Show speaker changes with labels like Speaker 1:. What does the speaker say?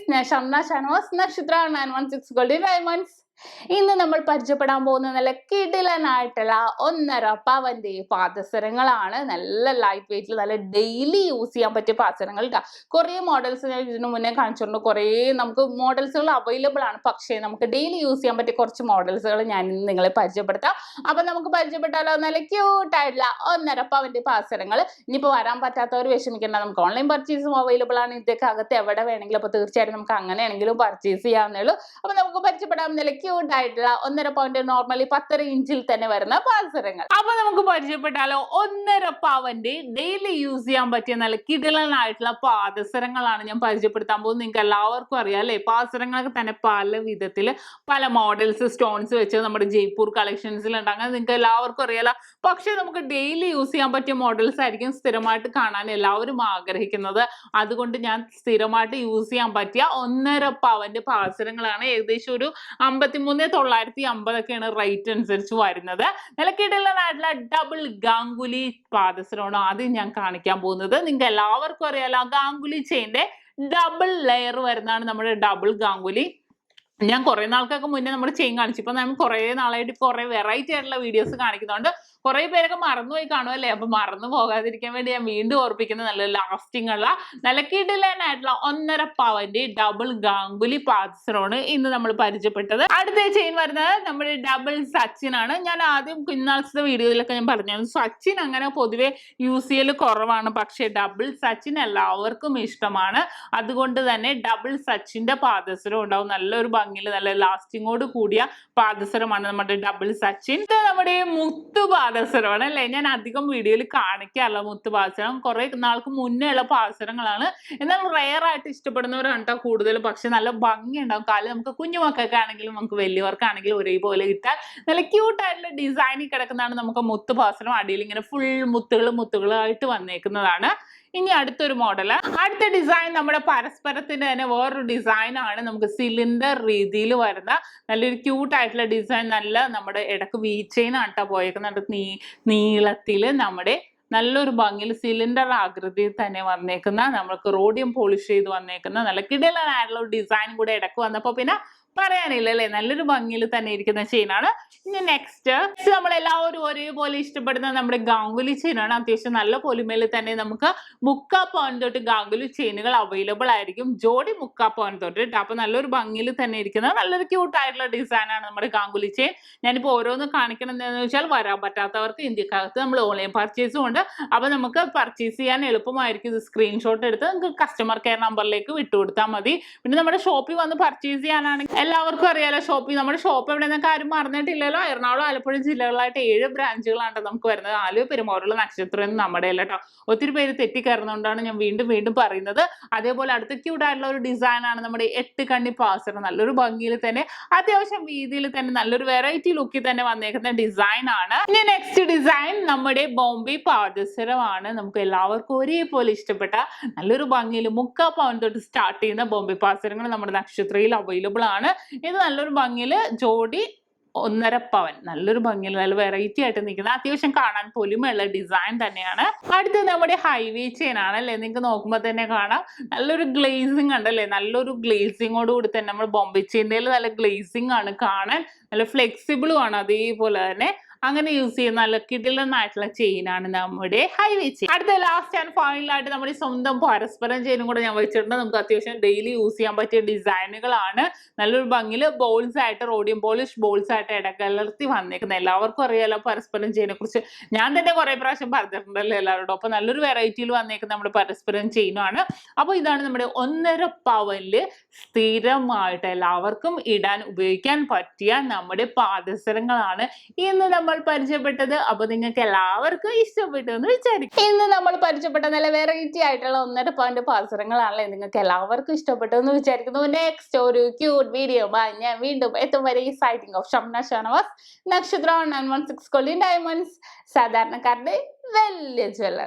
Speaker 1: guys, SHAMNA Nakshathra 916 Golden Diamonds. ഇന്ന് നമ്മൾ പരിചയപ്പെടാൻ പോകുന്ന നല്ല കിടിലനായിട്ടുള്ള 1.5 പവന്റെ പാദസരങ്ങളാണ്. നല്ല ലൈറ്റ് വെയിറ്റിൽ നല്ല ഡെയിലി യൂസ് ചെയ്യാൻ പറ്റിയ പാദസരങ്ങൾ ട്ടാ. കുറേ മോഡൽസ് ഞാൻ ഇതിനു മുന്നേ കാണിച്ചിട്ടുണ്ട്. കുറേ നമുക്ക് മോഡൽസുകൾ അവൈലബിൾ ആണ്. പക്ഷേ നമുക്ക് ഡെയിലി യൂസ് ചെയ്യാൻ പറ്റിയ കുറച്ച് മോഡൽസുകൾ ഞാൻ ഇന്ന് നിങ്ങളെ പരിചയപ്പെടുത്താം. അപ്പോൾ നമുക്ക് പരിചയപ്പെട്ടാലോ? നല്ല ക്യൂട്ട് ആയിട്ടുള്ള 1.5 പവന്റെ പാദസരങ്ങൾ. ഇനിയിപ്പോൾ വരാൻ പറ്റാത്തവർ വിഷമിക്കേണ്ട, നമുക്ക് ഓൺലൈൻ പർച്ചേസും അവൈലബിൾ ആണ്. ഇതൊക്കെ അകത്ത് എവിടെ വേണമെങ്കിലും, അപ്പോൾ തീർച്ചയായിട്ടും നമുക്ക് അങ്ങനെയാണെങ്കിലും പർച്ചേസ് ചെയ്യാവുന്നേ ഉള്ളൂ. അപ്പോൾ നമുക്ക് പരിചയപ്പെടാം നല്ല ക്യൂട്ട് ആയിട്ടുള്ള 1.5 പവന്റെ നോർമലി 10 ഇഞ്ചിൽ തന്നെ വരുന്ന പാദസരങ്ങൾ. അപ്പൊ നമുക്ക് പരിചയപ്പെട്ടാലോ? 1.5 പവന്റെ ഡെയിലി യൂസ് ചെയ്യാൻ പറ്റിയ നല്ല കിടിലനായിട്ടുള്ള പാദസരങ്ങളാണ് ഞാൻ പരിചയപ്പെടുത്താൻ പോകുന്നത്. നിങ്ങൾക്ക് എല്ലാവർക്കും അറിയാം അല്ലെ, പാദസരങ്ങളൊക്കെ തന്നെ പല വിധത്തില് പല മോഡൽസ് സ്റ്റോൺസ് വെച്ച് നമ്മുടെ ജയ്പൂർ കളക്ഷൻസിലുണ്ട്. അങ്ങനെ നിങ്ങൾക്ക് എല്ലാവർക്കും അറിയാലോ. പക്ഷെ നമുക്ക് ഡെയിലി യൂസ് ചെയ്യാൻ പറ്റിയ മോഡൽസ് ആയിരിക്കും സ്ഥിരമായിട്ട് കാണാൻ എല്ലാവരും ആഗ്രഹിക്കുന്നത്. അതുകൊണ്ട് ഞാൻ സ്ഥിരമായിട്ട് യൂസ് ചെയ്യാൻ പറ്റിയ 1.5 പവന്റെ പാദസരങ്ങളാണ്. ഏകദേശം ഒരു 53,950 റേറ്റ് അനുസരിച്ച് വരുന്നത്. നല്ല കിടിലനായിട്ടുള്ള ഡബിൾ ഗാംഗുലി പാദസരമാണ് ആദ്യം ഞാൻ കാണിക്കാൻ പോകുന്നത്. നിങ്ങൾക്ക് എല്ലാവർക്കും അറിയാലോ, ഗാംഗുലി ചെയിന്റെ ഡബിൾ ലെയർ വരുന്നതാണ് നമ്മുടെ ഡബിൾ ഗാംഗുലി. ഞാൻ കുറെ നാൾക്കൊക്കെ മുന്നേ നമ്മൾ ചെയിൻ കാണിച്ചു. ഇപ്പൊ നമ്മൾ കുറെ നാളായിട്ട് കുറെ വെറൈറ്റി ആയിട്ടുള്ള വീഡിയോസ് കാണിക്കുന്നുണ്ട്. കുറെ പേരൊക്കെ മറന്നുപോയി കാണും അല്ലേ? അപ്പൊ മറന്നു പോകാതിരിക്കാൻ വേണ്ടി ഞാൻ വീണ്ടും ഓർപ്പിക്കുന്ന നല്ല ലാസ്റ്റിംഗ് ഉള്ള നല്ല കിടിലനായിട്ടുള്ള 1.5 പവന്റെ ഡബിൾ ഗാംഗുലി പാദസരമാണ് ഇന്ന് നമ്മൾ പരിചയപ്പെട്ടത്. അടുത്ത ചെയിൻ വരുന്നത് നമ്മുടെ ഡബിൾ സച്ചിൻ ആണ്. ഞാൻ ആദ്യം കുഞ്ഞാഴ്ചത്തെ വീഡിയോയിലൊക്കെ ഞാൻ പറഞ്ഞായിരുന്നു, സച്ചിൻ അങ്ങനെ പൊതുവെ യൂസ് ചെയ്യൽ കുറവാണ്. പക്ഷെ ഡബിൾ സച്ചിൻ എല്ലാവർക്കും ഇഷ്ടമാണ്. അതുകൊണ്ട് തന്നെ ഡബിൾ സച്ചിന്റെ പാദസരം ഉണ്ടാവും. നല്ലൊരു ഭംഗിയിൽ നല്ല ലാസ്റ്റിങ്ങോട് കൂടിയ പാദസരമാണ് നമ്മുടെ ഡബിൾ സച്ചിൻ. ഇത് നമ്മുടെ മുത്തു പാദസരമാണ് അല്ലെ. ഞാൻ അധികം വീഡിയോയിൽ കാണിക്കാറില്ല മുത്തു പാദസരം. കുറെ നാൾക്ക് മുന്നേ ഉള്ള പാദസരങ്ങളാണ്. എന്നാൽ റെയർ ആയിട്ട് ഇഷ്ടപ്പെടുന്നവരാണ് കേട്ടോ കൂടുതൽ. പക്ഷെ നല്ല ഭംഗി ഉണ്ടാവും. കാലം നമുക്ക് കുഞ്ഞുമക്കൾക്ക് ആണെങ്കിലും നമുക്ക് വലിയവർക്കാണെങ്കിലും ഒരേപോലെ കിട്ടാൻ നല്ല ക്യൂട്ടായിട്ടുള്ള ഡിസൈനിൽ കിടക്കുന്നതാണ് നമുക്ക് മുത്തു പാദസരം. അടിയിൽ ഇങ്ങനെ ഫുൾ മുത്തുകളായിട്ട് വന്നേക്കുന്നതാണ്. ഇനി അടുത്തൊരു മോഡല്, അടുത്ത ഡിസൈൻ നമ്മുടെ പരസ്പരത്തിന്റെ തന്നെ വേറൊരു ഡിസൈൻ ആണ്. നമുക്ക് സിലിണ്ടർ രീതിയിൽ വരുന്ന നല്ലൊരു ക്യൂട്ടായിട്ടുള്ള ഡിസൈൻ. നല്ല നമ്മുടെ ഇടക്ക് വി ചെയിൻ ആട്ടാ പോയേക്കുന്നുണ്ട്. നീളത്തില് നമ്മുടെ നല്ലൊരു ഭംഗിയിൽ സിലിണ്ടർ ആകൃതിയിൽ തന്നെ വന്നേക്കുന്ന, നമ്മൾക്ക് റോഡിയം പോളിഷ് ചെയ്ത് വന്നേക്കുന്ന നല്ല കിടിലനായിട്ടുള്ള ഒരു ഡിസൈൻ കൂടെ ഇടക്ക് വന്നപ്പോ പിന്നെ പറയാനില്ല അല്ലെ. നല്ലൊരു ഭംഗിയിൽ തന്നെ ഇരിക്കുന്ന ചെയിനാണ്. ഇനി നെക്സ്റ്റ് നമ്മളെല്ലാവരും ഒരേപോലെ ഇഷ്ടപ്പെടുന്ന നമ്മുടെ ഗാംഗുലി ചെയിനാണ്. അത്യാവശ്യം നല്ല പൊലിമയിൽ തന്നെ നമുക്ക് 3/4 പവൻ തൊട്ട് ഗാംഗുലി ചെയിനുകൾ അവൈലബിൾ ആയിരിക്കും. ജോഡി 3/4 പവൻ തൊട്ട്. അപ്പൊ നല്ലൊരു ഭംഗിയിൽ തന്നെ ഇരിക്കുന്ന നല്ലൊരു ക്യൂട്ടായിട്ടുള്ള ഡിസൈൻ ആണ് നമ്മുടെ ഗാംഗുലി ചെയിൻ. ഞാനിപ്പോൾ ഓരോന്ന് കാണിക്കണം എന്താണെന്ന് വെച്ചാൽ, വരാൻ പറ്റാത്തവർക്ക് ഇന്ത്യക്കകത്ത് നമ്മൾ ഓൺലൈൻ പർച്ചേസും ഉണ്ട്. അപ്പൊ നമുക്ക് പർച്ചേസ് ചെയ്യാൻ എളുപ്പമായിരിക്കും. ഇത് സ്ക്രീൻഷോട്ട് എടുത്ത് നിങ്ങൾക്ക് കസ്റ്റമർ കെയർ നമ്പറിലേക്ക് വിട്ടുകൊടുത്താൽ മതി. പിന്നെ നമ്മുടെ ഷോപ്പിൽ വന്ന് പർച്ചേസ് ചെയ്യാനാണെങ്കിൽ എല്ലാവർക്കും അറിയാലോ, നമ്മുടെ ഷോപ്പ് എവിടെയെന്നൊക്കെ ആരും മറന്നിട്ടില്ലല്ലോ. എറണാകുളം, ആലപ്പുഴ ജില്ലകളായിട്ട് 7 ബ്രാഞ്ചുകളാണ് നമുക്ക് വരുന്നത്. ആലുവ, പെരുമ്പാവൂർ, നക്ഷത്രം എന്ന് നമ്മുടെ അല്ല കേട്ടോ. ഒത്തിരി പേര് തെറ്റിക്കയറുന്നതുകൊണ്ടാണ് ഞാൻ വീണ്ടും പറയുന്നത്. അതേപോലെ അടുത്ത ക്യൂട്ടായിട്ടുള്ള ഒരു ഡിസൈൻ ആണ് നമ്മുടെ 8 കണ്ണി പാദസരം. നല്ലൊരു ഭംഗിയിൽ തന്നെ അത്യാവശ്യം വീതിയിൽ തന്നെ നല്ലൊരു വെറൈറ്റി ലുക്കിൽ തന്നെ വന്നേക്കുന്ന ഡിസൈൻ ആണ്. ഇനി നെക്സ്റ്റ് ഡിസൈൻ നമ്മുടെ ബോംബെ പാദസരമാണ്. നമുക്ക് എല്ലാവർക്കും ഒരേപോലെ ഇഷ്ടപ്പെട്ട നല്ലൊരു ഭംഗിയിൽ 3/4 പവൻ തൊട്ട് സ്റ്റാർട്ട് ചെയ്യുന്ന ബോംബെ പാദസരങ്ങൾ നമ്മുടെ നക്ഷത്രയിൽ അവൈലബിൾ ആണ്. ഇത് നല്ലൊരു ഭംഗിയിൽ ജോഡി 1.5 പവൻ. നല്ലൊരു ഭംഗിയിൽ നല്ല വെറൈറ്റി ആയിട്ട് നിൽക്കുന്ന അത്യാവശ്യം കാണാൻ പൊലിമയുള്ള ഡിസൈൻ തന്നെയാണ്. അടുത്തത് നമ്മുടെ ഹൈവേ ചെയിൻ ആണ് അല്ലേ. നിങ്ങൾക്ക് നോക്കുമ്പോൾ തന്നെ കാണാം നല്ലൊരു ഗ്ലേസിംഗ് ഉണ്ടല്ലേ. നല്ലൊരു ഗ്ലേസിങ്ങോട് കൂടി തന്നെ നമ്മൾ ബോംബെ ചെയിൻ്റെ നല്ല ഗ്ലേസിംഗ് ആണ് കാണാൻ. നല്ല ഫ്ലെക്സിബിളും ആണ്. അതേപോലെ തന്നെ അങ്ങനെ യൂസ് ചെയ്യുന്ന നല്ല കിടിലനായിട്ടുള്ള ചെയിനാണ് നമ്മുടെ ഹൈവേ ചെയിൻ. അടുത്ത ലാസ്റ്റ് ആൻഡ് ഫൈനലായിട്ട് നമ്മുടെ സ്വന്തം പരസ്പരം ചെയിനും കൂടെ ഞാൻ വെച്ചിട്ടുണ്ട്. നമുക്ക് അത്യാവശ്യം ഡെയിലി യൂസ് ചെയ്യാൻ പറ്റിയ ഡിസൈനുകളാണ്. നല്ലൊരു ഭംഗിയിൽ ബോൾസ് ആയിട്ട്, റോഡിയം പോളിഷ് ബോൾസ് ആയിട്ട് ഇടകലർത്തി വന്നേക്കുന്നത്. എല്ലാവർക്കും അറിയാലോ പരസ്പരം ചെയിനെ കുറിച്ച്. ഞാൻ തന്നെ കുറെ പ്രാവശ്യം പറഞ്ഞിട്ടുണ്ടല്ലോ എല്ലാവരോടും. അപ്പൊ നല്ലൊരു വെറൈറ്റിയിൽ വന്നേക്കുന്ന നമ്മുടെ പരസ്പരം ചെയിനുമാണ്. അപ്പൊ ഇതാണ് നമ്മുടെ 1.5 പവനില് സ്ഥിരമായിട്ട് എല്ലാവർക്കും ഇടാൻ ഉപയോഗിക്കാൻ പറ്റിയ നമ്മുടെ പാദസരങ്ങളാണ് ഇന്ന് നമ്മൾ പരിചയപ്പെട്ടത്. അപ്പൊ നിങ്ങൾക്ക് എല്ലാവർക്കും ഇഷ്ടപ്പെട്ടു എന്ന് വിചാരിക്കും. ഇന്ന് നമ്മൾ പരിചയപ്പെട്ട നല്ല വെറൈറ്റി ആയിട്ടുള്ള 1.5 പവന്റെ പാദസരങ്ങളാണല്ലേ. നിങ്ങൾക്ക് എല്ലാവർക്കും ഇഷ്ടപ്പെട്ടു എന്ന് വിചാരിക്കുന്നു. നെക്സ്റ്റ് ഒരു ക്യൂട്ട് വീഡിയോ ഞാൻ വീണ്ടും എത്തും വരെ. സൈറ്റിംഗ് ഓഫ് ഷംന ഷാനവാസ്, നക്ഷത്ര 916 Golden Diamonds, സാധാരണക്കാരുടെ വലിയ ജ്വല്ലറി.